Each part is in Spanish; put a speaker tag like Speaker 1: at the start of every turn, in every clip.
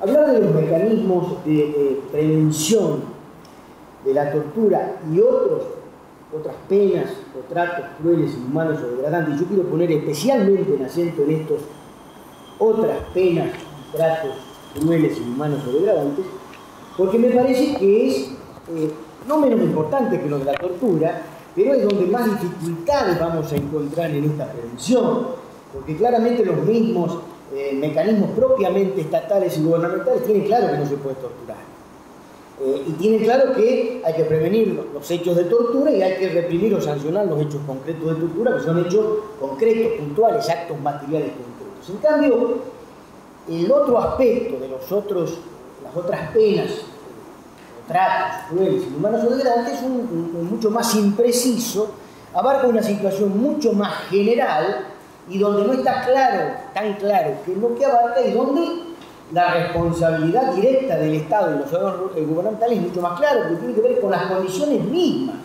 Speaker 1: hablar de los mecanismos de prevención de la tortura y otras penas o tratos crueles, inhumanos o degradantes, yo quiero poner especialmente en acento en estos otras penas y tratos crueles, inhumanos o degradantes, porque me parece que es no menos importante que lo de la tortura, pero es donde más dificultades vamos a encontrar en esta prevención, porque claramente los mismos mecanismos propiamente estatales y gubernamentales tienen claro que no se puede torturar. Y tienen claro que hay que prevenir los hechos de tortura y hay que reprimir o sancionar los hechos concretos de tortura, que son hechos concretos, puntuales, actos materiales concretos. En cambio, el otro aspecto de las otras penas, tratos crueles, inhumanos o degradantes, es mucho más impreciso, abarca una situación mucho más general y donde no está tan claro qué es lo que abarca y donde la responsabilidad directa del Estado y los órganos gubernamentales es mucho más claro, porque tiene que ver con las condiciones mismas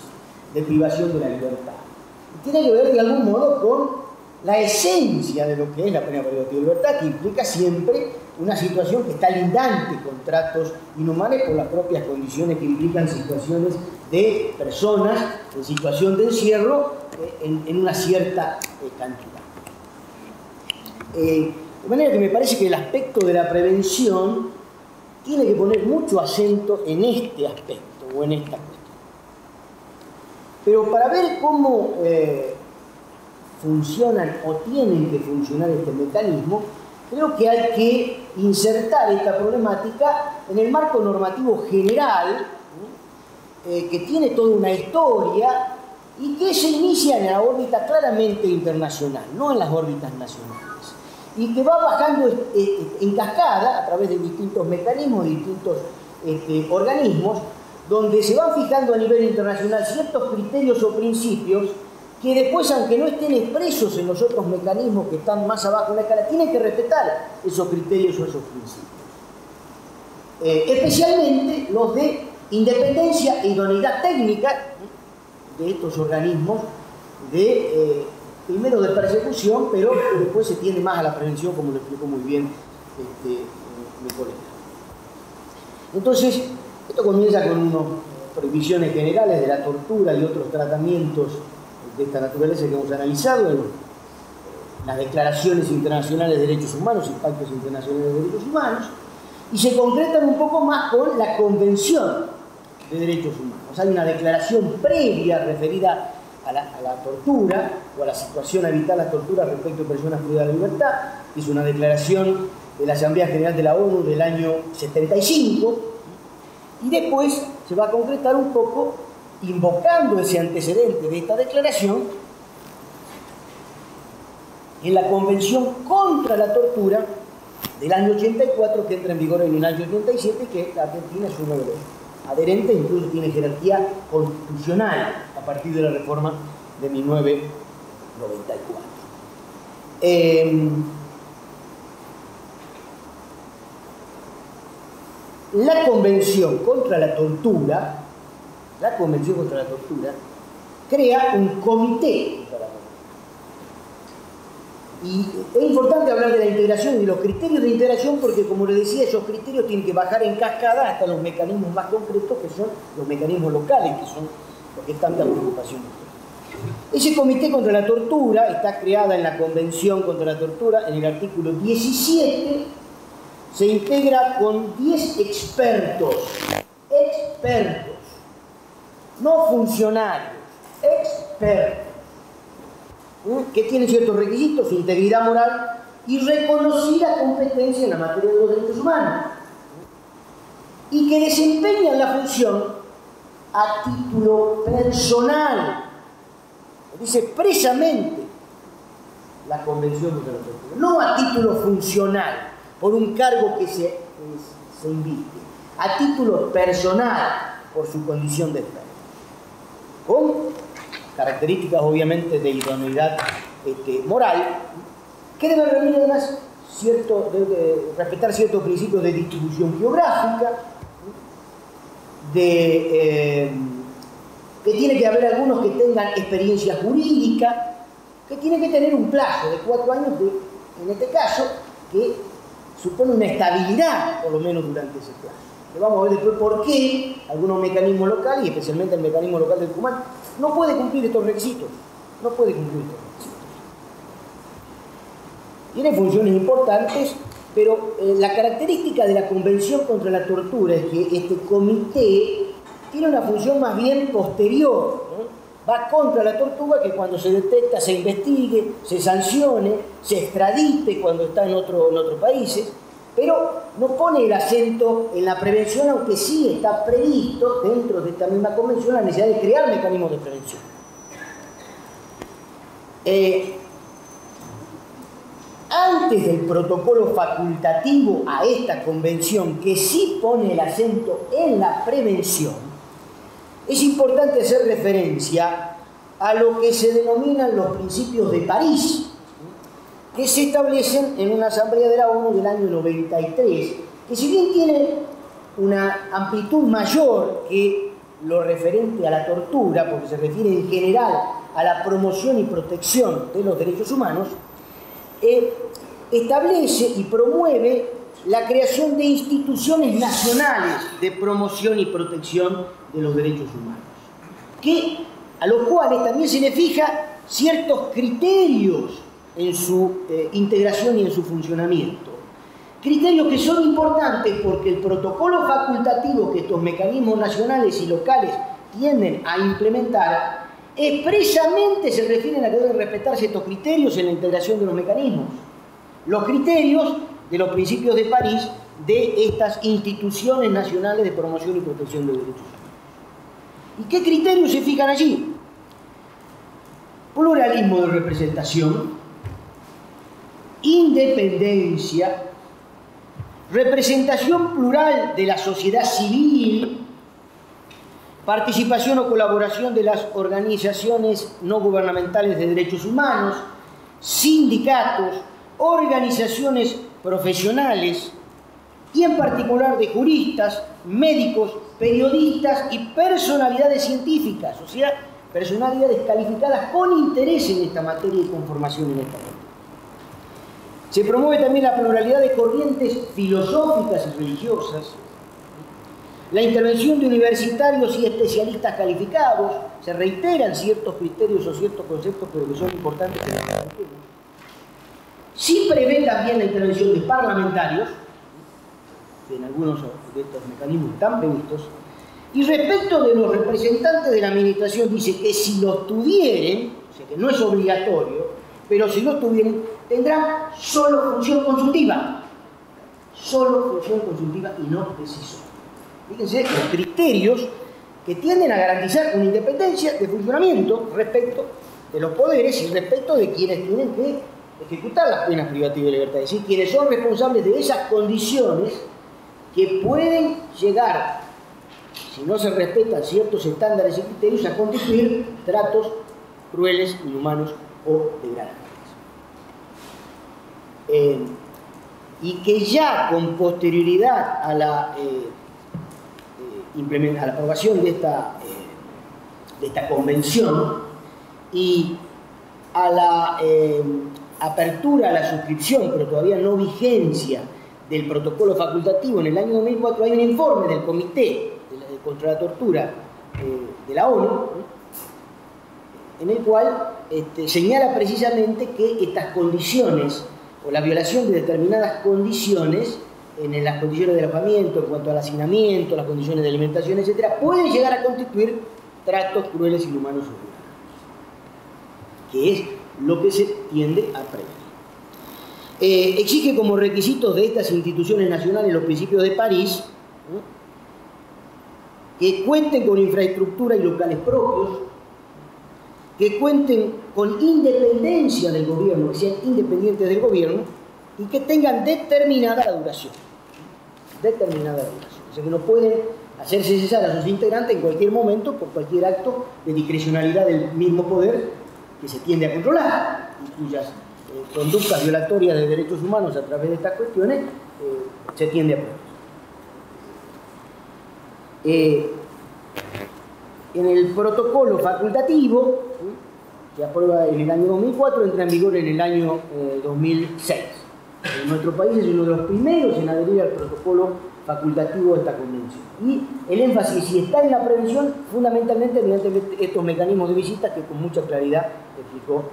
Speaker 1: de privación de la libertad. Y tiene que ver de algún modo con la esencia de lo que es la pena privativa de libertad, que implica siempre una situación que está lindante con tratos inhumanos por las propias condiciones que implican situaciones de personas en situación de encierro en una cierta cantidad. De manera que me parece que el aspecto de la prevención tiene que poner mucho acento en este aspecto o en esta cuestión. Pero para ver cómo funcionan o tienen que funcionar este mecanismo, creo que hay que insertar esta problemática en el marco normativo general, que tiene toda una historia y que se inicia en la órbita claramente internacional, no en las órbitas nacionales, y que va bajando en cascada a través de distintos mecanismos, distintos organismos, donde se van fijando a nivel internacional ciertos criterios o principios que después, aunque no estén expresos en los otros mecanismos que están más abajo en la escala, tienen que respetar esos criterios o esos principios. Especialmente los de independencia e idoneidad técnica de estos organismos, primero de persecución, pero después se tiende más a la prevención, como lo explicó muy bien mi colega. Entonces, esto comienza con unas prohibiciones generales de la tortura y otros tratamientos de esta naturaleza que hemos analizado en las declaraciones internacionales de derechos humanos y pactos internacionales de derechos humanos, y se concretan un poco más con la Convención de Derechos Humanos. Hay una declaración previa referida a la tortura o a la situación habitual a la tortura respecto a personas privadas de libertad, que es una declaración de la Asamblea General de la ONU del año 75, y después se va a concretar un poco invocando ese antecedente de esta declaración en la Convención contra la Tortura del año 84, que entra en vigor en el año 87, que la Argentina es uno de los adherentes, incluso tiene jerarquía constitucional a partir de la reforma de 1994. La Convención contra la Tortura, crea un comité para la tortura. Y es importante hablar de la integración y de los criterios de integración porque, como les decía, esos criterios tienen que bajar en cascada hasta los mecanismos más concretos, que son los mecanismos locales, que son los que están de preocupación. Ese comité contra la tortura está creada en la Convención contra la Tortura, en el artículo 17, se integra con 10 expertos, no funcionarios, expertos, que tienen ciertos requisitos, integridad moral y reconocida competencia en la materia de los derechos humanos, y que desempeñan la función a título personal. Lo dice expresamente la Convención contra la Tortura, no a título funcional, por un cargo que se invite, a título personal, por su condición de experto, con características obviamente de idoneidad moral, que debe reunir además debe respetar ciertos principios de distribución geográfica, que tiene que haber algunos que tengan experiencia jurídica, que tiene que tener un plazo de 4 años, en este caso, que supone una estabilidad, por lo menos durante ese plazo. Y vamos a ver después por qué algunos mecanismos locales, y especialmente el mecanismo local del Tucumán, no puede cumplir estos requisitos. No puede cumplir estos requisitos. Tiene funciones importantes, pero la característica de la Convención contra la Tortura es que este comité tiene una función más bien posterior, ¿no? Va contra la tortura, que cuando se detecta se investigue, se sancione, se extradite cuando está en otros países, pero no pone el acento en la prevención, aunque sí está previsto dentro de esta misma convención la necesidad de crear mecanismos de prevención. Antes del protocolo facultativo a esta convención, que sí pone el acento en la prevención, es importante hacer referencia a lo que se denominan los principios de París, que se establecen en una asamblea de la ONU del año 93, que si bien tienen una amplitud mayor que lo referente a la tortura, porque se refiere en general a la promoción y protección de los derechos humanos, establece y promueve la creación de instituciones nacionales de promoción y protección de los derechos humanos, a los cuales también se le fija ciertos criterios en su integración y en su funcionamiento. Criterios que son importantes porque el protocolo facultativo que estos mecanismos nacionales y locales tienden a implementar expresamente se refieren a que deben respetarse estos criterios en la integración de los mecanismos. Los criterios de los principios de París de estas instituciones nacionales de promoción y protección de derechos humanos. ¿Y qué criterios se fijan allí? Pluralismo de representación, independencia, representación plural de la sociedad civil, participación o colaboración de las organizaciones no gubernamentales de derechos humanos, sindicatos, organizaciones profesionales y en particular de juristas, médicos, periodistas y personalidades científicas, o sea, personalidades calificadas con interés en esta materia y con formación en esta materia. Se promueve también la pluralidad de corrientes filosóficas y religiosas, la intervención de universitarios y especialistas calificados, se reiteran ciertos criterios o ciertos conceptos, pero que son importantes que los planteemos. Sí prevé también la intervención de parlamentarios, que en algunos de estos mecanismos están previstos, y respecto de los representantes de la administración dice que si los tuvieren, o sea que no es obligatorio, pero si los tuvieren, tendrán solo función consultiva y no decisora. Fíjense los criterios que tienden a garantizar una independencia de funcionamiento respecto de los poderes y respecto de quienes tienen que ejecutar las penas privativas de libertad, es decir, quienes son responsables de esas condiciones que pueden llegar, si no se respetan ciertos estándares y criterios, a constituir tratos crueles, inhumanos o degradantes. Y que ya con posterioridad a la aprobación de esta convención y a la apertura a la suscripción, pero todavía no vigencia, del protocolo facultativo en el año 2004, hay un informe del Comité contra la Tortura de la ONU, en el cual señala precisamente que estas condiciones o la violación de determinadas condiciones en las condiciones de alojamiento, en cuanto al hacinamiento, las condiciones de alimentación, etc., pueden llegar a constituir tratos crueles, inhumanos o degradantes, que es lo que se tiende a prevenir. Exige como requisitos de estas instituciones nacionales los principios de París, ¿no?, que cuenten con infraestructura y locales propios, que cuenten con independencia del gobierno, que sean independientes del gobierno y que tengan determinada duración. O sea que no pueden hacerse cesar a sus integrantes en cualquier momento por cualquier acto de discrecionalidad del mismo poder que se tiende a controlar y cuyas conductas violatorias de derechos humanos a través de estas cuestiones se tiende a proteger. En el protocolo facultativo, se aprueba en el año 2004, entra en vigor en el año 2006. En nuestro país es uno de los primeros en adherir al protocolo facultativo de esta convención. Y el énfasis, si está en la prevención, fundamentalmente mediante estos mecanismos de visita que con mucha claridad explicó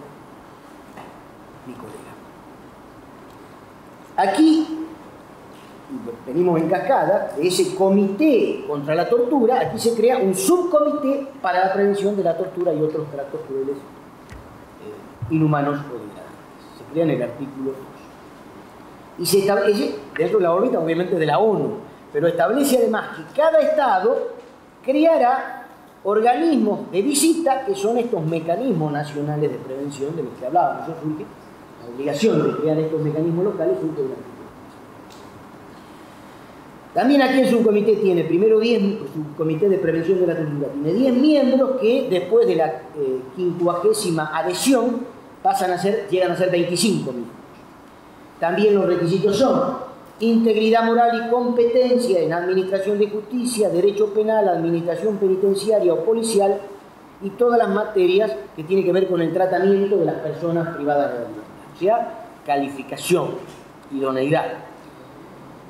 Speaker 1: mi colega. Aquí venimos en cascada de ese comité contra la tortura. Aquí se crea un subcomité para la prevención de la tortura y otros tratos crueles, inhumanos o degradantes. Se crea en el artículo 2. Y se establece, dentro de la órbita obviamente de la ONU, pero establece además que cada Estado creará organismos de visita, que son estos mecanismos nacionales de prevención de los que hablábamos. Eso surge, la obligación de crear estos mecanismos locales surge de la artículo. También aquí el subcomité tiene, primero 10, el subcomité de prevención de la tortura, tiene 10 miembros que después de la 50ª adhesión llegan a ser 25 miembros. También los requisitos son integridad moral y competencia en administración de justicia, derecho penal, administración penitenciaria o policial y todas las materias que tienen que ver con el tratamiento de las personas privadas de la libertad. O sea, calificación, idoneidad.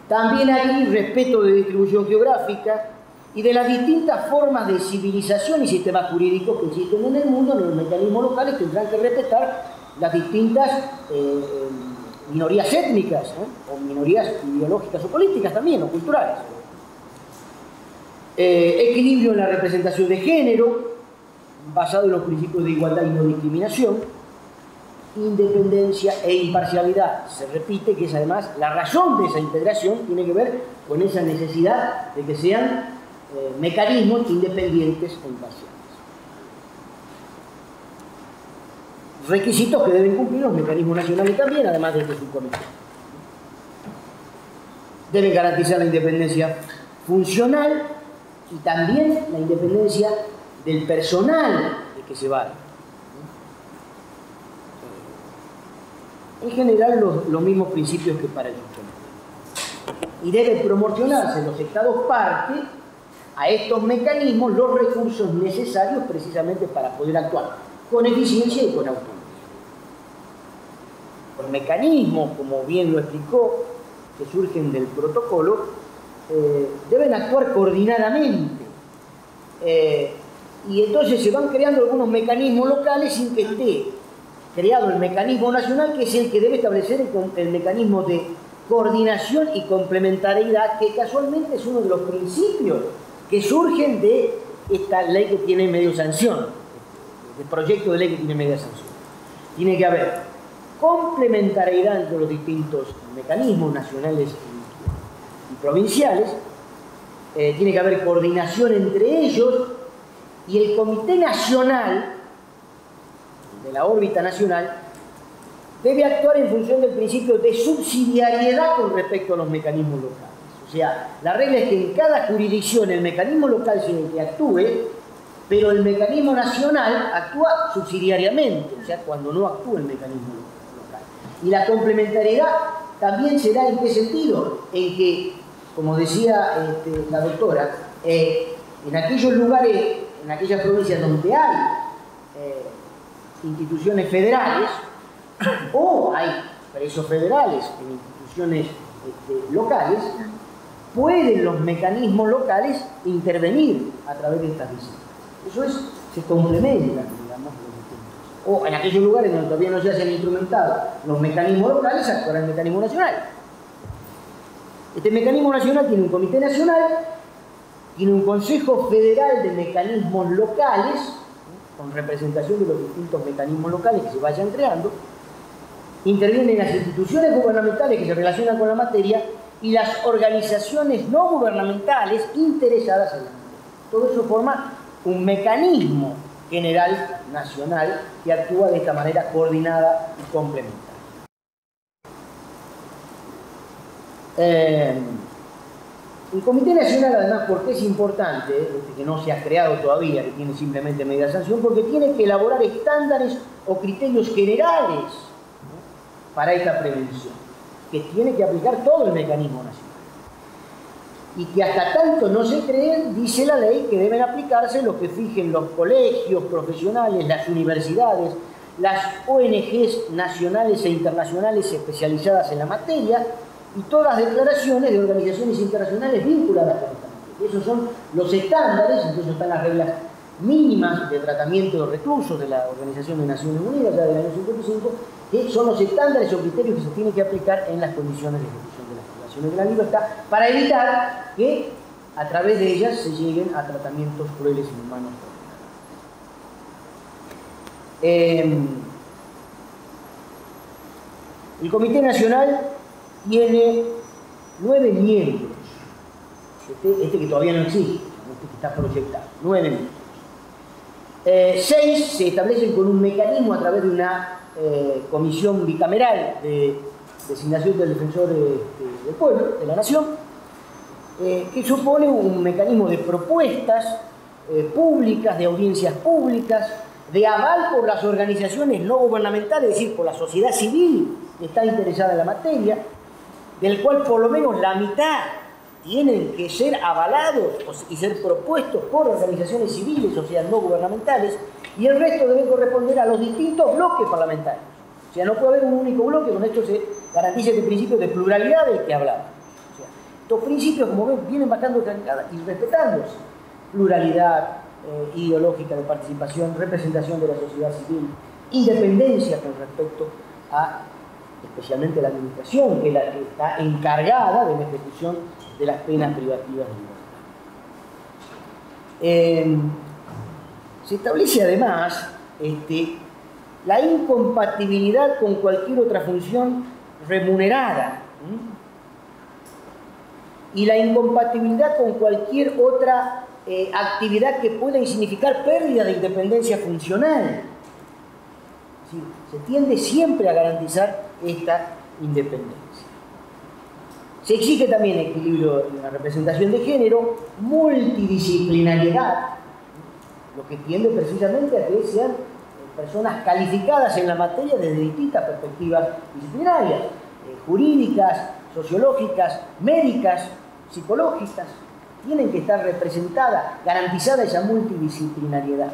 Speaker 1: También hay respeto de distribución geográfica y de las distintas formas de civilización y sistemas jurídicos que existen en el mundo. Los mecanismos locales tendrán que respetar las distintas minorías étnicas, o minorías ideológicas o políticas también, o culturales. Equilibrio en la representación de género, basado en los principios de igualdad y no discriminación. Independencia e imparcialidad. Se repite que es además la razón de esa integración tiene que ver con esa necesidad de que sean mecanismos independientes e imparciales. Requisitos que deben cumplir los mecanismos nacionales también, además de este subcomité. Deben garantizar la independencia funcional y también la independencia del personal de que se vale. En general, los mismos principios que para el subcomité. Y deben promocionarse los Estados parte a estos mecanismos los recursos necesarios precisamente para poder actuar con eficiencia y con autonomía. Los mecanismos, como bien lo explicó, que surgen del protocolo, deben actuar coordinadamente. Y entonces se van creando algunos mecanismos locales sin que esté creado el mecanismo nacional, que es el que debe establecer el mecanismo de coordinación y complementariedad, que casualmente es uno de los principios que surgen de esta ley que tiene medio sanción, el proyecto de ley que tiene media sanción. Tiene que haber complementariedad entre los distintos mecanismos nacionales y provinciales, tiene que haber coordinación entre ellos, y el Comité Nacional de la órbita nacional debe actuar en función del principio de subsidiariedad con respecto a los mecanismos locales. O sea, la regla es que en cada jurisdicción el mecanismo local es el que actúe, pero el mecanismo nacional actúa subsidiariamente, o sea, cuando no actúa el mecanismo local. Y la complementariedad también se da en qué sentido, en que, como decía la doctora, en aquellos lugares, en aquellas provincias donde hay instituciones federales, o hay presos federales en instituciones locales, pueden los mecanismos locales intervenir a través de estas visitas. Eso se complementa, digamos, o en aquellos lugares donde todavía no se hayan instrumentado los mecanismos locales, actuará el mecanismo nacional. Este mecanismo nacional tiene un comité nacional, tiene un consejo federal de mecanismos locales, con representación de los distintos mecanismos locales que se vayan creando, intervienen las instituciones gubernamentales que se relacionan con la materia y las organizaciones no gubernamentales interesadas en la materia. Todo eso forma un mecanismo general nacional que actúa de esta manera coordinada y complementaria. El Comité Nacional, además, ¿por qué es importante? Que no se ha creado todavía, que tiene simplemente media sanción, porque tiene que elaborar estándares o criterios generales, ¿no?, para esta prevención, que tiene que aplicar todo el mecanismo nacional. Y que hasta tanto no se creen, dice la ley, que deben aplicarse los que fijen los colegios profesionales, las universidades, las ONGs nacionales e internacionales especializadas en la materia y todas las declaraciones de organizaciones internacionales vinculadas con esta materia. Esos son los estándares, incluso están las reglas mínimas de tratamiento de reclusos de la Organización de Naciones Unidas, ya del año 55, que son los estándares o criterios que se tienen que aplicar en las condiciones de ejecución de las privaciones de la libertad para evitar que a través de ellas se lleguen a tratamientos crueles e inhumanos. El Comité Nacional tiene 9 miembros, este que todavía no existe, este que está proyectado, 9 miembros. 6 se establecen con un mecanismo a través de una comisión bicameral de designación del defensor del pueblo, de la nación, que supone un mecanismo de propuestas públicas, de audiencias públicas, de aval por las organizaciones no gubernamentales, es decir, por la sociedad civil que está interesada en la materia, del cual por lo menos la mitad tienen que ser avalados y ser propuestos por organizaciones civiles, o sea, no gubernamentales, y el resto debe corresponder a los distintos bloques parlamentarios. O sea, no puede haber un único bloque, con esto se garantiza este principio de pluralidad del que hablaba. O sea, estos principios, como ven, vienen bajando y respetándose. Pluralidad ideológica de participación, representación de la sociedad civil, independencia con respecto a, especialmente la administración, que es la que está encargada de la ejecución de las penas privativas de libertad. Se establece además la incompatibilidad con cualquier otra función remunerada y la incompatibilidad con cualquier otra actividad que pueda significar pérdida de independencia funcional. ¿Sí? Se tiende siempre a garantizar esta independencia. Se exige también equilibrio en la representación de género, multidisciplinariedad, lo que tiende precisamente a que sean personas calificadas en la materia desde distintas perspectivas disciplinarias, jurídicas, sociológicas, médicas, psicológicas. Tienen que estar representada, garantizada esa multidisciplinariedad.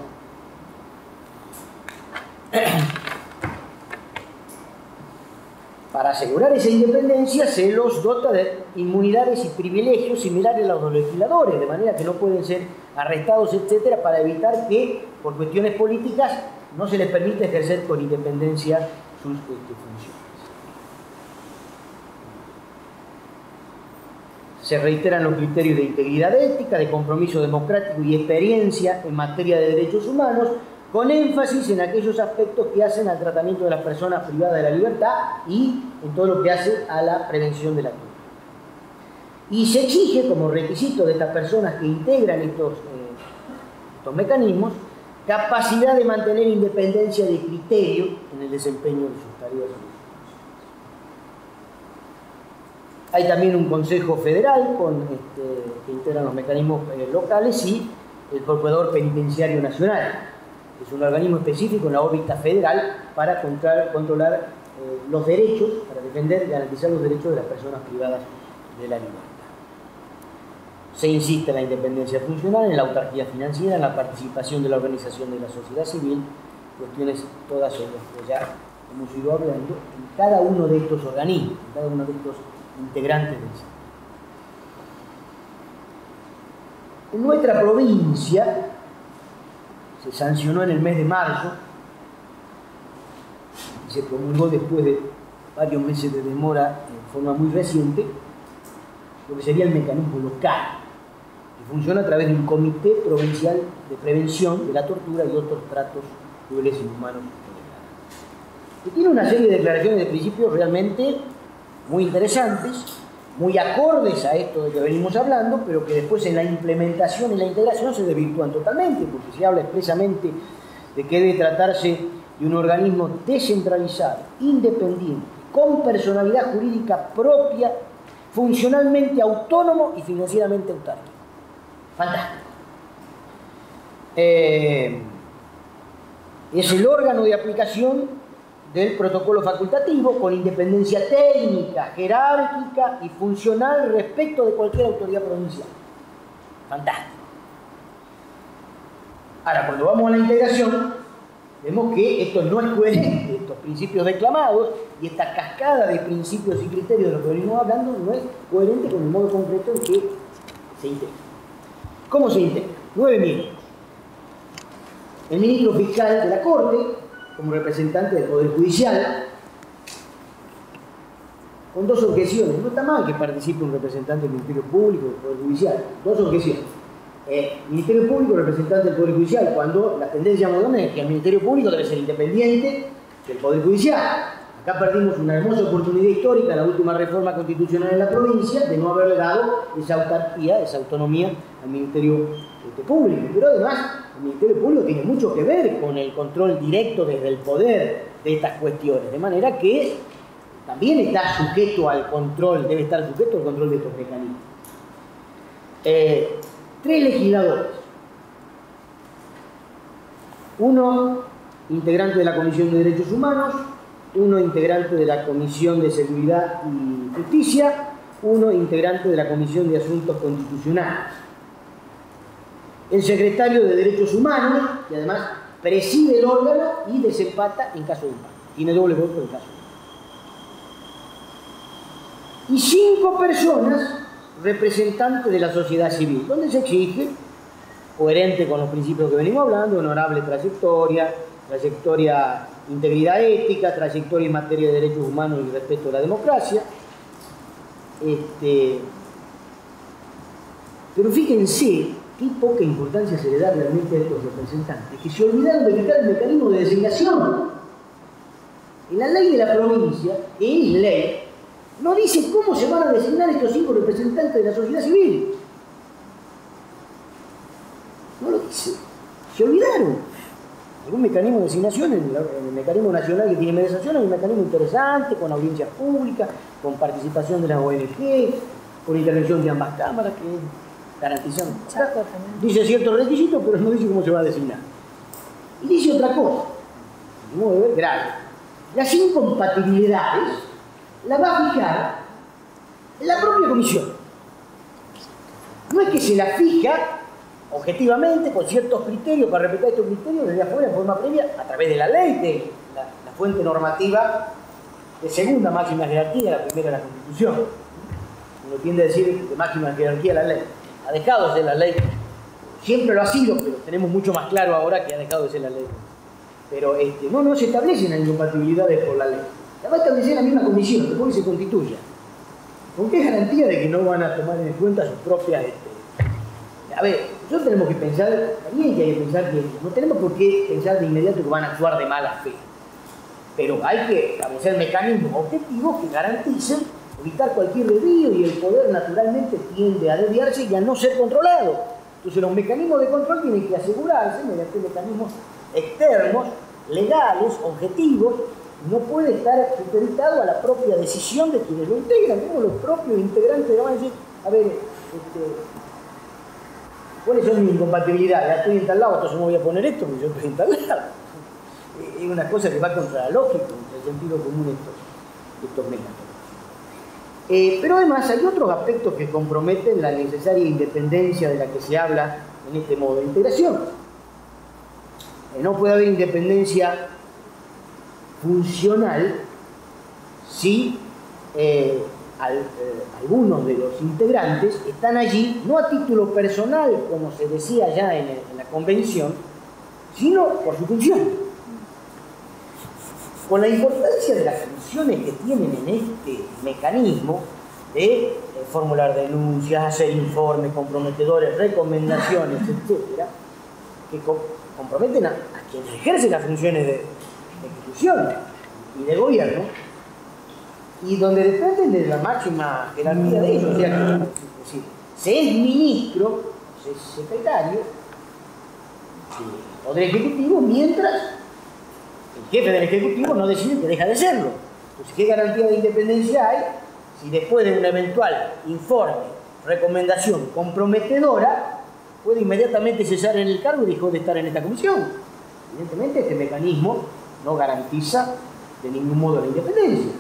Speaker 1: Para asegurar esa independencia se los dota de inmunidades y privilegios similares a los de los legisladores, de manera que no pueden ser arrestados, etcétera, para evitar que, por cuestiones políticas, no se les permite ejercer con independencia sus funciones. Se reiteran los criterios de integridad ética, de compromiso democrático y experiencia en materia de derechos humanos, con énfasis en aquellos aspectos que hacen al tratamiento de las personas privadas de la libertad y en todo lo que hace a la prevención de la tortura. Y se exige como requisito de estas personas que integran estos mecanismos, capacidad de mantener independencia de criterio en el desempeño de sus tareas. Hay también un Consejo Federal que integran los mecanismos locales y el Procurador Penitenciario Nacional. Es un organismo específico en la órbita federal para controlar los derechos, para defender y garantizar los derechos de las personas privadas de la libertad. Se insiste en la independencia funcional, en la autarquía financiera, en la participación de la organización de la sociedad civil, cuestiones todas sobre las que ya hemos ido hablando, en cada uno de estos organismos, en cada uno de estos integrantes del sistema. En nuestra provincia se sancionó en el mes de marzo y se promulgó después de varios meses de demora en forma muy reciente, lo que sería el mecanismo local, que funciona a través de un comité provincial de prevención de la tortura y otros tratos crueles e inhumanos, que tiene una serie de declaraciones de principios realmente muy interesantes, muy acordes a esto de que venimos hablando, pero que después en la implementación y la integración se desvirtúan totalmente, porque se habla expresamente de que debe tratarse de un organismo descentralizado, independiente, con personalidad jurídica propia, funcionalmente autónomo y financieramente autárquico. Fantástico. Es el órgano de aplicación del protocolo facultativo con independencia técnica, jerárquica y funcional respecto de cualquier autoridad provincial. Fantástico. Ahora, cuando vamos a la integración, vemos que esto no es coherente, estos principios declamados y esta cascada de principios y criterios de los que venimos hablando no es coherente con el modo concreto en que se integra. ¿Cómo se integra? 9 miembros. El ministro fiscal de la Corte, como representante del Poder Judicial, con 2 objeciones. No está mal que participe un representante del Ministerio Público del Poder Judicial. 2 objeciones. Ministerio Público, representante del Poder Judicial, cuando la tendencia moderna es que el Ministerio Público debe ser independiente del Poder Judicial. Acá perdimos una hermosa oportunidad histórica en la última reforma constitucional en la provincia de no haberle dado esa autarquía, esa autonomía al Ministerio Público. Pero además, el Ministerio Público tiene mucho que ver con el control directo desde el poder de estas cuestiones, de manera que también está sujeto al control, debe estar sujeto al control de estos mecanismos. 3 legisladores. 1 integrante de la Comisión de Derechos Humanos, 1 integrante de la Comisión de Seguridad y Justicia, 1 integrante de la Comisión de Asuntos Constitucionales. El secretario de Derechos Humanos, que además preside el órgano y desempata en caso de empate. Tiene doble voto en caso de empate. Y 5 personas representantes de la sociedad civil, donde se exige, coherente con los principios que venimos hablando, honorable trayectoria, integridad ética, trayectoria en materia de derechos humanos y respeto a la democracia. Pero fíjense qué poca importancia se le da realmente a estos representantes, que se olvidaron de quitar el mecanismo de designación. En la ley de la provincia, que es ley, no dice cómo se van a designar estos 5 representantes de la sociedad civil. No lo dice. Se olvidaron. Algún mecanismo de designación, en el mecanismo nacional que tiene mediación, hay un mecanismo interesante, con audiencias públicas, con participación de las ONG, con intervención de ambas cámaras, que garantizan. Dice ciertos requisitos, pero no dice cómo se va a designar. Y dice otra cosa, de modo de ver grave. Las incompatibilidades la va a fijar la propia comisión. No es que se la fija objetivamente, con ciertos criterios, para respetar estos criterios desde afuera en forma previa, a través de la ley, de la fuente normativa de segunda máxima jerarquía, la primera de la Constitución. Uno tiende a decir de máxima jerarquía la ley. Ha dejado de ser la ley. Siempre lo ha sido, pero tenemos mucho más claro ahora que ha dejado de ser la ley. Pero no se establecen las incompatibilidades por la ley. La va a establecer la misma comisión, después que se constituya. ¿Con qué garantía de que no van a tomar en cuenta sus propias... A ver, nosotros tenemos que pensar, también que hay que pensar que no tenemos por qué pensar de inmediato que van a actuar de mala fe. Pero hay que establecer mecanismos objetivos que garanticen evitar cualquier desvío, y el poder naturalmente tiende a desviarse y a no ser controlado. Entonces los mecanismos de control tienen que asegurarse mediante mecanismos externos, legales, objetivos. No puede estar supeditado a la propia decisión de quienes lo integran. Como los propios integrantes van a decir, a ver, ¿cuáles son mis incompatibilidades? Ya estoy en tal lado, entonces no voy a poner esto porque yo estoy en tal lado. Es una cosa que va contra la lógica, contra el sentido común de estos mecanismos. Pero además hay otros aspectos que comprometen la necesaria independencia de la que se habla en este modo de integración. No puede haber independencia funcional si algunos de los integrantes están allí no a título personal, como se decía ya en la convención, sino por su función. Con la importancia de las funciones que tienen en este mecanismo de formular denuncias, hacer informes comprometedores, recomendaciones, etcétera, que comprometen a quienes ejercen las funciones de institución y de gobierno, y donde dependen de la máxima jerarquía de ellos. O sea, que, es decir, se es ministro, se es secretario del Poder Ejecutivo, mientras el jefe del Ejecutivo no decide que deja de serlo. Entonces, ¿qué garantía de independencia hay si después de un eventual informe, recomendación comprometedora, puede inmediatamente cesar en el cargo y dejó de estar en esta comisión? Evidentemente, este mecanismo no garantiza de ningún modo la independencia,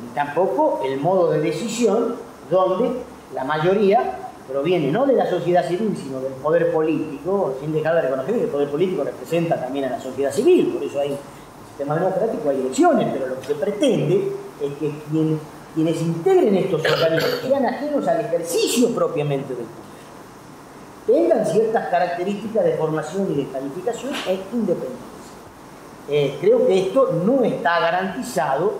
Speaker 1: ni tampoco el modo de decisión donde la mayoría proviene no de la sociedad civil, sino del poder político, sin dejar de reconocer que el poder político representa también a la sociedad civil, por eso hay un sistema democrático, hay elecciones, pero lo que se pretende es que quienes integren estos organismos sean ajenos al ejercicio propiamente del poder, tengan ciertas características de formación y de calificación e independencia. Creo que esto no está garantizado.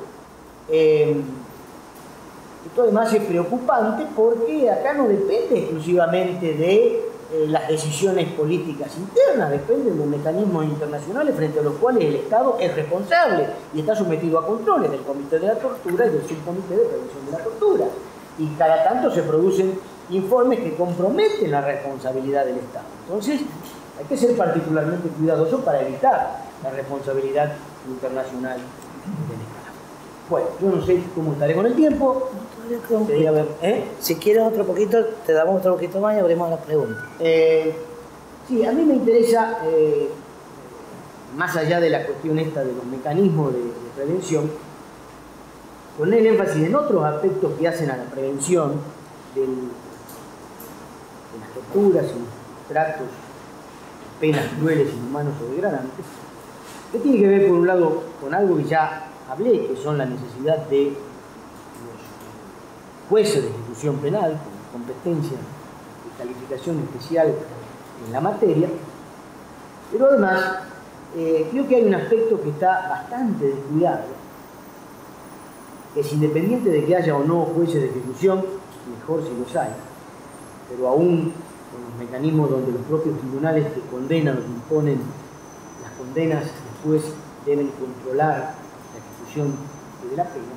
Speaker 1: Esto además es preocupante porque acá no depende exclusivamente de las decisiones políticas internas, depende de los mecanismos internacionales frente a los cuales el Estado es responsable y está sometido a controles del Comité de la Tortura y del Subcomité de Prevención de la Tortura. Y cada tanto se producen informes que comprometen la responsabilidad del Estado. Entonces, hay que ser particularmente cuidadoso para evitar la responsabilidad internacional del Estado. Bueno, yo no sé cómo estaré con el tiempo.
Speaker 2: Si quieres otro poquito, te damos otro poquito más y abrimos las preguntas.
Speaker 1: Sí, a mí me interesa, más allá de la cuestión esta de los mecanismos de prevención, poner énfasis en otros aspectos que hacen a la prevención de las torturas y tratos, penas crueles, inhumanos o degradantes, que tiene que ver, por un lado, con algo que ya hablé, que son la necesidad de los jueces de ejecución penal, con competencia y calificación especial en la materia, pero además creo que hay un aspecto que está bastante descuidado, que es independiente de que haya o no jueces de ejecución, mejor si los hay, pero aún con los mecanismos donde los propios tribunales que condenan o que imponen las condenas después deben controlar la ejecución de la pena,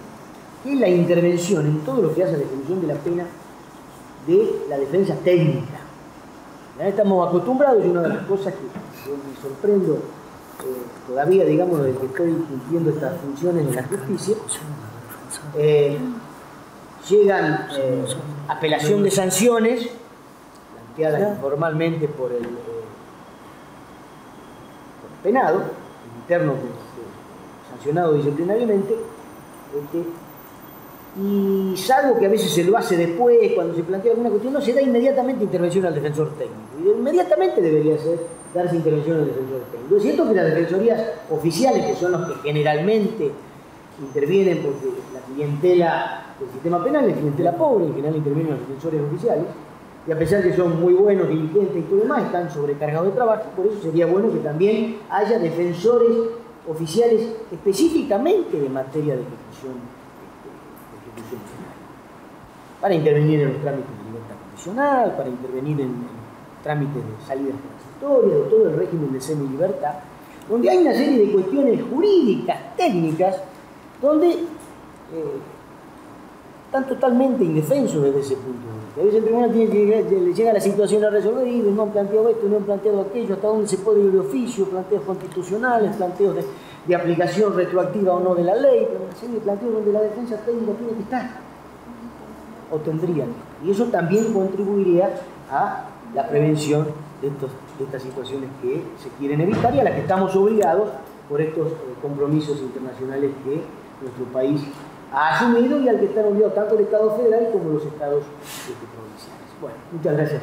Speaker 1: que es la intervención en todo lo que hace a la ejecución de la pena de la defensa técnica. Ya estamos acostumbrados y una de las cosas que yo me sorprendo todavía, digamos, desde que estoy cumpliendo estas funciones en la justicia, llegan apelación de sanciones planteadas informalmente por el penado, el interno sancionado disciplinariamente, y salvo que a veces se lo hace después, cuando se plantea alguna cuestión, no se da inmediatamente intervención al defensor técnico. Y inmediatamente debería darse intervención al defensor técnico. Es cierto que las defensorías oficiales, que son los que generalmente intervienen, porque la clientela del sistema penal es clientela pobre, en general intervienen los defensores oficiales, y a pesar que son muy buenos, diligentes y todo demás, están sobrecargados de trabajo, por eso sería bueno que también haya defensores oficiales específicamente de materia de ejecución penal, para intervenir en los trámites de libertad condicional, para intervenir en trámites de salidas transitorias, de todo el régimen de semilibertad, donde hay una serie de cuestiones jurídicas, técnicas, donde están totalmente indefensos desde ese punto de vista. A veces el tribunal le llega la situación a resolver y no han planteado esto, no han planteado aquello, hasta dónde se puede ir de oficio, planteos constitucionales, planteos de aplicación retroactiva o no de la ley, pero una serie de planteos donde la defensa técnica tiene que estar, o tendrían. Y eso también contribuiría a la prevención de estas situaciones que se quieren evitar y a las que estamos obligados por estos compromisos internacionales que nuestro país ha asumido y al que están obligados tanto el Estado federal como los estados provinciales. Bueno, muchas gracias.